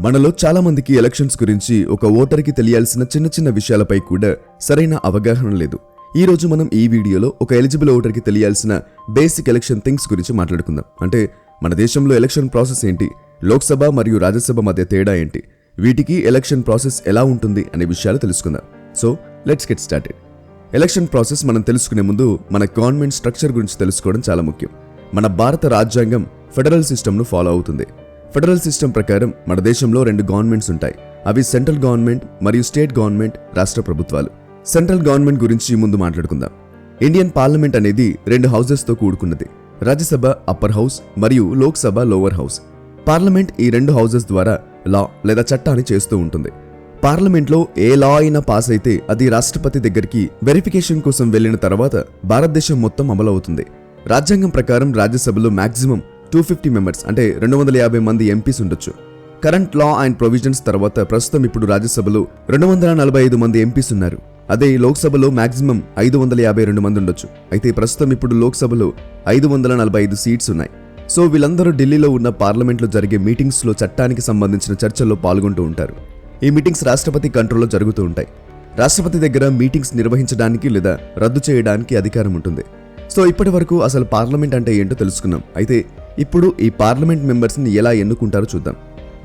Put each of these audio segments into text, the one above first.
మనలో చాలా మందికి ఎలక్షన్స్ గురించి ఒక ఓటర్కి తెలియాల్సిన చిన్న చిన్న విషయాలపై కూడా సరైన అవగాహన లేదు. ఈ రోజు మనం ఈ వీడియోలో ఒక ఎలిజిబుల్ ఓటర్కి తెలియాల్సిన బేసిక్ ఎలక్షన్ థింగ్స్ గురించి మాట్లాడుకుందాం. అంటే మన దేశంలో ఎలక్షన్ ప్రాసెస్ ఏంటి, లోక్సభ మరియు రాజ్యసభ మధ్య తేడా ఏంటి, వీటికి ఎలక్షన్ ప్రాసెస్ ఎలా ఉంటుంది అనే విషయాలు తెలుసుకుందాం. So let's get started. Election process మనం తెలుసుకునే ముందు మన గవర్నమెంట్ స్ట్రక్చర్ గురించి తెలుసుకోవడం చాలా ముఖ్యం. మన భారత రాజ్యాంగం ఫెడరల్ సిస్టమ్ను ఫాలో అవుతుంది. ఫెడరల్ సిస్టమ్ ప్రకారం మన దేశంలో 2 గవర్నమెంట్స్ ఉంటాయి. అవి సెంట్రల్ గవర్నమెంట్ మరియు స్టేట్ గవర్నమెంట్, రాష్ట్ర ప్రభుత్వాలు. సెంట్రల్ గవర్నమెంట్ గురించి ముందు మాట్లాడుకుందాం. ఇండియన్ పార్లమెంట్ అనేది 2 హౌసెస్తో కూడుకున్నది. రాజ్యసభ అప్పర్ హౌస్ మరియు లోక్సభ లోవర్ హౌస్. పార్లమెంట్ ఈ 2 హౌసెస్ ద్వారా లా లేదా చట్టాన్ని చేస్తూ ఉంటుంది. పార్లమెంట్లో ఏ లా అయినా పాస్ అయితే అది రాష్ట్రపతి దగ్గరికి వెరిఫికేషన్ కోసం వెళ్లిన తర్వాత భారతదేశం మొత్తం అమలవుతుంది. రాజ్యాంగం ప్రకారం రాజ్యసభలో మాక్సిమం 250 మెంబర్స్ అంటే 250 మంది ఎంపీస్ ఉండొచ్చు. కరెంట్ లా అండ్ ప్రొవిజన్స్ తర్వాత ప్రస్తుతం ఇప్పుడు రాజ్యసభలో 245 మంది ఎంపీస్ ఉన్నారు. అదే లోక్సభలో మాక్సిమం 552 మంది ఉండొచ్చు. అయితే ప్రస్తుతం ఇప్పుడు లోక్సభలో 545 సీట్స్ ఉన్నాయి. సో వీళ్ళందరూ ఢిల్లీలో ఉన్న పార్లమెంట్లో జరిగే మీటింగ్స్లో చట్టానికి సంబంధించిన చర్చల్లో పాల్గొంటూ ఉంటారు. ఈ మీటింగ్స్ రాష్ట్రపతి కంట్రోల్లో జరుగుతూ ఉంటాయి. రాష్ట్రపతి దగ్గర మీటింగ్స్ నిర్వహించడానికి లేదా రద్దు చేయడానికి అధికారం ఉంటుంది. సో ఇప్పటి వరకు అసలు పార్లమెంట్ అంటే ఏంటో తెలుసుకున్నాం. అయితే ఇప్పుడు ఈ పార్లమెంట్ మెంబర్స్ని ఎలా ఎన్నుకుంటారో చూద్దాం.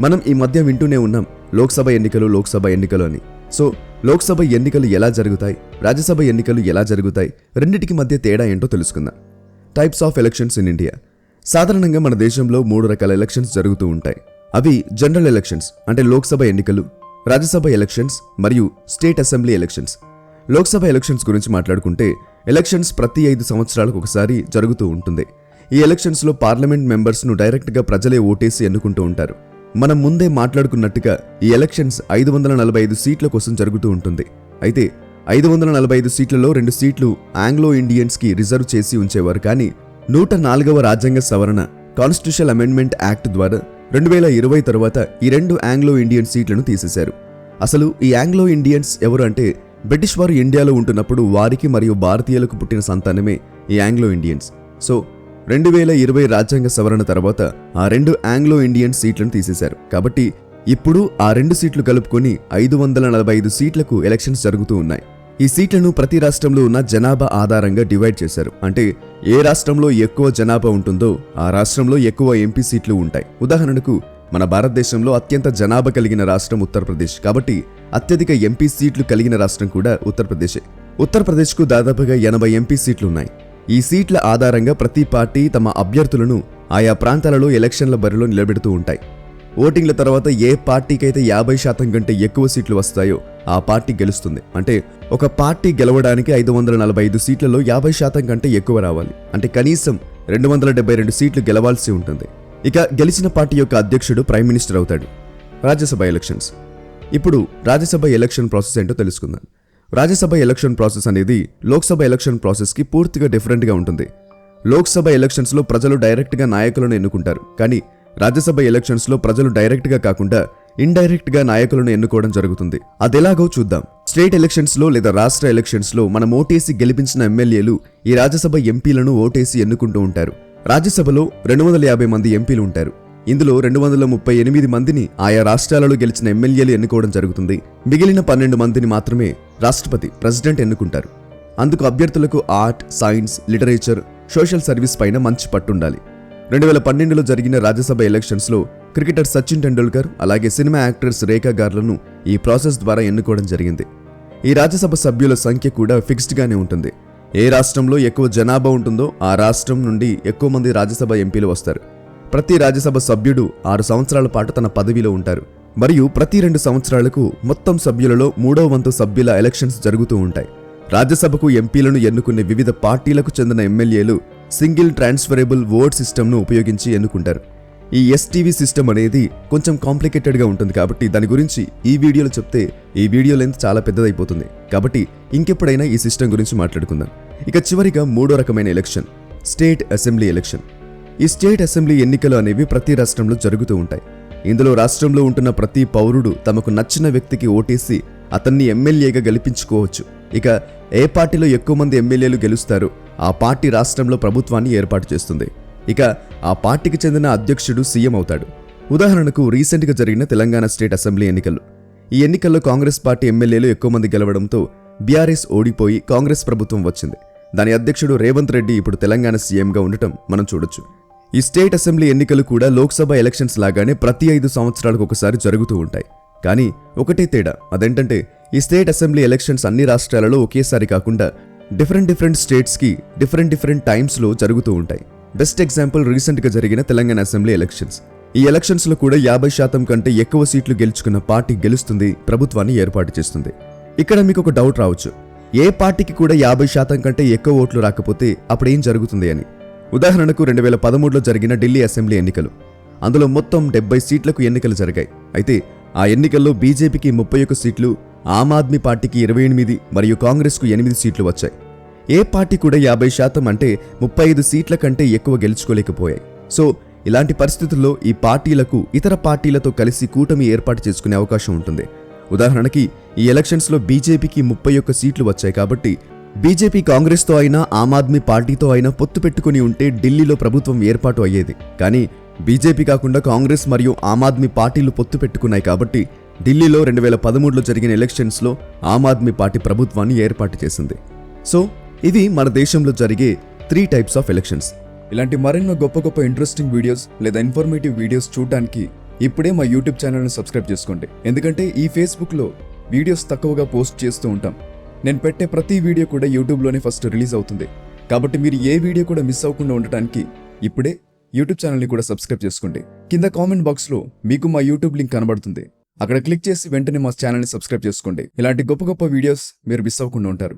మనం ఈ మధ్య వింటూనే ఉన్నాం లోక్సభ ఎన్నికలు అని. సో లోక్సభ ఎన్నికలు ఎలా జరుగుతాయి, రాజ్యసభ ఎన్నికలు ఎలా జరుగుతాయి, రెండిటికి మధ్య తేడా ఏంటో తెలుసుకుందాం. Types of elections in India. సాధారణంగా మన దేశంలో 3 రకాల ఎలక్షన్స్ జరుగుతూ ఉంటాయి. అవి జనరల్ ఎలక్షన్స్ అంటే లోక్సభ ఎన్నికలు, రాజ్యసభ ఎలక్షన్స్ మరియు state assembly elections. Lok Sabha elections గురించి మాట్లాడుకుంటే ఎలక్షన్స్ ప్రతి 5 సంవత్సరాలకు ఒకసారి జరుగుతూ ఉంటుంది. ఈ ఎలక్షన్స్లో పార్లమెంట్ మెంబర్స్ను డైరెక్ట్గా ప్రజలే ఓటేసి ఎన్నుకుంటూ ఉంటారు. మనం ముందే మాట్లాడుకున్నట్టుగా ఈ ఎలక్షన్స్ 545 సీట్ల కోసం జరుగుతూ ఉంటుంది. అయితే 545 సీట్లలో 2 సీట్లు ఆంగ్లో ఇండియన్స్కి రిజర్వ్ చేసి ఉంచేవారు. కానీ 104వ రాజ్యాంగ సవరణ కాన్స్టిట్యూషనల్ అమెండ్మెంట్ యాక్ట్ ద్వారా 2020 తర్వాత ఈ 2 ఆంగ్లో ఇండియన్ సీట్లను తీసేశారు. అసలు ఈ ఆంగ్లో ఇండియన్స్ ఎవరు అంటే బ్రిటిష్ వారు ఇండియాలో ఉంటున్నప్పుడు వారికి మరియు భారతీయులకు పుట్టిన సంతానమే ఈ ఆంగ్లో ఇండియన్స్. సో 2020 రాజ్యాంగ సవరణ తర్వాత ఆ 2 ఆంగ్లో ఇండియన్ సీట్లను తీసేశారు. కాబట్టి ఇప్పుడు ఆ 2 సీట్లు కలుపుకొని 545 సీట్లకు ఎలక్షన్స్ జరుగుతూ ఉన్నాయి. ఈ సీట్లను ప్రతి రాష్ట్రంలో ఉన్న జనాభా ఆధారంగా డివైడ్ చేశారు. అంటే ఏ రాష్ట్రంలో ఎక్కువ జనాభా ఉంటుందో ఆ రాష్ట్రంలో ఎక్కువ ఎంపీ సీట్లు ఉంటాయి. ఉదాహరణకు మన భారతదేశంలో అత్యంత జనాభా కలిగిన రాష్ట్రం ఉత్తరప్రదేశ్. కాబట్టి అత్యధిక ఎంపీ సీట్లు కలిగిన రాష్ట్రం కూడా ఉత్తరప్రదేశే. ఉత్తరప్రదేశ్కు దాదాపుగా 80 ఎంపీ సీట్లు ఉన్నాయి. ఈ సీట్ల ఆధారంగా ప్రతి పార్టీ తమ అభ్యర్థులను ఆయా ప్రాంతాలలో ఎలక్షన్ల బరిలో నిలబెడుతూ ఉంటాయి. ఓటింగ్ల తర్వాత ఏ పార్టీకైతే 50% కంటే ఎక్కువ సీట్లు వస్తాయో ఆ పార్టీ గెలుస్తుంది. అంటే ఒక పార్టీ గెలవడానికి 545 సీట్లలో 50% కంటే ఎక్కువ రావాలి. అంటే కనీసం 272 సీట్లు గెలవాల్సి ఉంటుంది. ఇక గెలిచిన పార్టీ యొక్క అధ్యక్షుడు ప్రైమ్ మినిస్టర్ అవుతాడు. రాజ్యసభ ఎలక్షన్స్. ఇప్పుడు రాజ్యసభ ఎలక్షన్ ప్రాసెస్ ఏంటో తెలుసుకుందాం. రాజ్యసభ ఎలక్షన్ ప్రాసెస్ అనేది లోక్సభ ఎలక్షన్ ప్రాసెస్కి పూర్తిగా డిఫరెంట్గా ఉంటుంది. లోక్సభ ఎలక్షన్స్లో ప్రజలు డైరెక్ట్గా నాయకులను ఎన్నుకుంటారు. కానీ రాజ్యసభ ఎలక్షన్స్లో ప్రజలు డైరెక్ట్గా కాకుండా ఇండైరెక్ట్గా నాయకులను ఎన్నుకోవడం జరుగుతుంది. అదెలాగో చూద్దాం. స్టేట్ ఎలక్షన్స్లో లేదా రాష్ట్ర ఎలక్షన్స్లో మనం ఓటేసి గెలిపించిన ఎమ్మెల్యేలు ఈ రాజ్యసభ ఎంపీలను ఓటేసి ఎన్నుకుంటూ ఉంటారు. రాజ్యసభలో 250 మంది ఎంపీలు ఉంటారు. ఇందులో 238 మందిని ఆయా రాష్ట్రాలలో గెలిచిన ఎమ్మెల్యేలు ఎన్నుకోవడం జరుగుతుంది. మిగిలిన 12 మందిని మాత్రమే రాష్ట్రపతి ప్రెసిడెంట్ ఎన్నుకుంటారు. అందుకు అభ్యర్థులకు art, science, literature, social service పైన మంచి పట్టుండాలి. 2012లో జరిగిన రాజ్యసభ ఎలక్షన్స్లో క్రికెటర్ సచిన్ టెండూల్కర్ అలాగే సినిమా యాక్టర్స్ రేఖా గార్లను ఈ ప్రాసెస్ ద్వారా ఎన్నుకోవడం జరిగింది. ఈ రాజ్యసభ సభ్యుల సంఖ్య కూడా ఫిక్స్డ్గానే ఉంటుంది. ఏ రాష్ట్రంలో ఎక్కువ జనాభా ఉంటుందో ఆ రాష్ట్రం నుండి ఎక్కువ మంది రాజ్యసభ ఎంపీలు వస్తారు. ప్రతి రాజ్యసభ సభ్యుడు 6 సంవత్సరాల పాటు తన పదవిలో ఉంటారు. మరియు ప్రతి 2 సంవత్సరాలకు మొత్తం సభ్యులలో 3వ వంతు సభ్యుల ఎలక్షన్స్ జరుగుతూ ఉంటాయి. రాజ్యసభకు ఎంపీలను ఎన్నుకునే వివిధ పార్టీలకు చెందిన ఎమ్మెల్యేలు సింగిల్ ట్రాన్స్ఫరబుల్ ఓట్ సిస్టమ్ను ఉపయోగించి ఎన్నుకుంటారు. ఈ ఎస్టీవీ సిస్టమ్ అనేది కొంచెం కాంప్లికేటెడ్గా ఉంటుంది. కాబట్టి దాని గురించి ఈ వీడియోలో చెప్తే ఈ వీడియో లెంత్ చాలా పెద్దదైపోతుంది. కాబట్టి ఇంకెప్పుడైనా ఈ సిస్టమ్ గురించి మాట్లాడుకుందాం. ఇక చివరిగా 3వ రకమైన ఎలక్షన్ స్టేట్ అసెంబ్లీ ఎలక్షన్. ఈ స్టేట్ అసెంబ్లీ ఎన్నికలు అనేవి ప్రతి రాష్ట్రంలో జరుగుతూ ఉంటాయి. ఇందులో రాష్ట్రంలో ఉంటున్న ప్రతి పౌరుడు తమకు నచ్చిన వ్యక్తికి ఓటేసి అతన్ని ఎమ్మెల్యేగా గెలిపించుకోవచ్చు. ఇక ఏ పార్టీలో ఎక్కువ మంది ఎమ్మెల్యేలు గెలుస్తారో ఆ పార్టీ రాష్ట్రంలో ప్రభుత్వాన్ని ఏర్పాటు చేస్తుంది. ఇక ఆ పార్టీకి చెందిన అధ్యక్షుడు సీఎం అవుతాడు. ఉదాహరణకు రీసెంట్గా జరిగిన తెలంగాణ స్టేట్ అసెంబ్లీ ఎన్నికలు. ఈ ఎన్నికల్లో కాంగ్రెస్ పార్టీ ఎమ్మెల్యేలు ఎక్కువ మంది గెలవడంతో బీఆర్ఎస్ ఓడిపోయి కాంగ్రెస్ ప్రభుత్వం వచ్చింది. దాని అధ్యక్షుడు రేవంత్ రెడ్డి ఇప్పుడు తెలంగాణ సీఎంగా ఉండటం మనం చూడొచ్చు. ఈ స్టేట్ అసెంబ్లీ ఎన్నికలు కూడా లోక్సభ ఎలక్షన్స్ లాగానే ప్రతి 5 సంవత్సరాలకు ఒకసారి జరుగుతూ ఉంటాయి. కానీ ఒకటే తేడా, అదేంటంటే ఈ స్టేట్ అసెంబ్లీ ఎలక్షన్స్ అన్ని రాష్ట్రాలలో ఒకేసారి కాకుండా డిఫరెంట్ స్టేట్స్కి డిఫరెంట్ టైమ్స్లో జరుగుతూ ఉంటాయి. బెస్ట్ ఎగ్జాంపుల్ రీసెంట్గా జరిగిన తెలంగాణ అసెంబ్లీ ఎలక్షన్స్. ఈ ఎలక్షన్స్లో కూడా 50% కంటే ఎక్కువ సీట్లు గెలుచుకున్న పార్టీ గెలుస్తుంది, ప్రభుత్వాన్ని ఏర్పాటు చేస్తుంది. ఇక్కడ మీకు ఒక డౌట్ రావచ్చు, ఏ పార్టీకి కూడా 50% కంటే ఎక్కువ ఓట్లు రాకపోతే అప్పుడేం జరుగుతుంది అని. ఉదాహరణకు 2013లో జరిగిన ఢిల్లీ అసెంబ్లీ ఎన్నికలు. అందులో మొత్తం 70 సీట్లకు ఎన్నికలు జరిగాయి. అయితే ఆ ఎన్నికల్లో బీజేపీకి 31 సీట్లు, ఆమ్ ఆద్మీ పార్టీకి 28 మరియు కాంగ్రెస్కు 8 సీట్లు వచ్చాయి. ఏ పార్టీ కూడా 50% అంటే 35 సీట్ల కంటే ఎక్కువ గెలుచుకోలేకపోయాయి. సో ఇలాంటి పరిస్థితుల్లో ఈ పార్టీలకు ఇతర పార్టీలతో కలిసి కూటమి ఏర్పాటు చేసుకునే అవకాశం ఉంటుంది. ఉదాహరణకి ఈ ఎలక్షన్స్లో బీజేపీకి 31 సీట్లు వచ్చాయి కాబట్టి బీజేపీ కాంగ్రెస్తో అయినా ఆమ్ ఆద్మీ పార్టీతో అయినా పొత్తు పెట్టుకుని ఉంటే ఢిల్లీలో ప్రభుత్వం ఏర్పాటు అయ్యేది. కానీ బీజేపీ కాకుండా కాంగ్రెస్ మరియు ఆమ్ ఆద్మీ పార్టీలు పొత్తు పెట్టుకున్నాయి కాబట్టి ఢిల్లీలో 2013లో జరిగిన ఎలక్షన్స్లో ఆమ్ ఆద్మీ పార్టీ ప్రభుత్వాన్ని ఏర్పాటు చేసింది. సో ఇది మన దేశంలో జరిగే 3 టైప్స్ ఆఫ్ ఎలక్షన్స్. ఇలాంటి మరెన్నో గొప్ప ఇంట్రెస్టింగ్ వీడియోస్ లేదా ఇన్ఫర్మేటివ్ వీడియోస్ చూడడానికి ఇప్పుడే మా యూట్యూబ్ ఛానల్ని సబ్స్క్రైబ్ చేసుకోండి. ఎందుకంటే ఈ ఫేస్బుక్లో వీడియోస్ తక్కువగా పోస్ట్ చేస్తూ ఉంటాం. నేను పెట్టే ప్రతి వీడియో కూడా యూట్యూబ్లోనే ఫస్ట్ రిలీజ్ అవుతుంది. కాబట్టి మీరు ఏ వీడియో కూడా మిస్ అవ్వకుండా ఉండటానికి ఇప్పుడే యూట్యూబ్ ఛానల్ని కూడా సబ్స్క్రైబ్ చేసుకోండి. కింద కామెంట్ బాక్స్లో మీకు మా యూట్యూబ్ లింక్ కనబడుతుంది. అక్కడ క్లిక్ చేసి వెంటనే మా ఛానల్ని సబ్స్క్రైబ్ చేసుకోండి. ఇలాంటి గొప్ప వీడియోస్ మీరు మిస్ అవ్వకుండా ఉంటారు.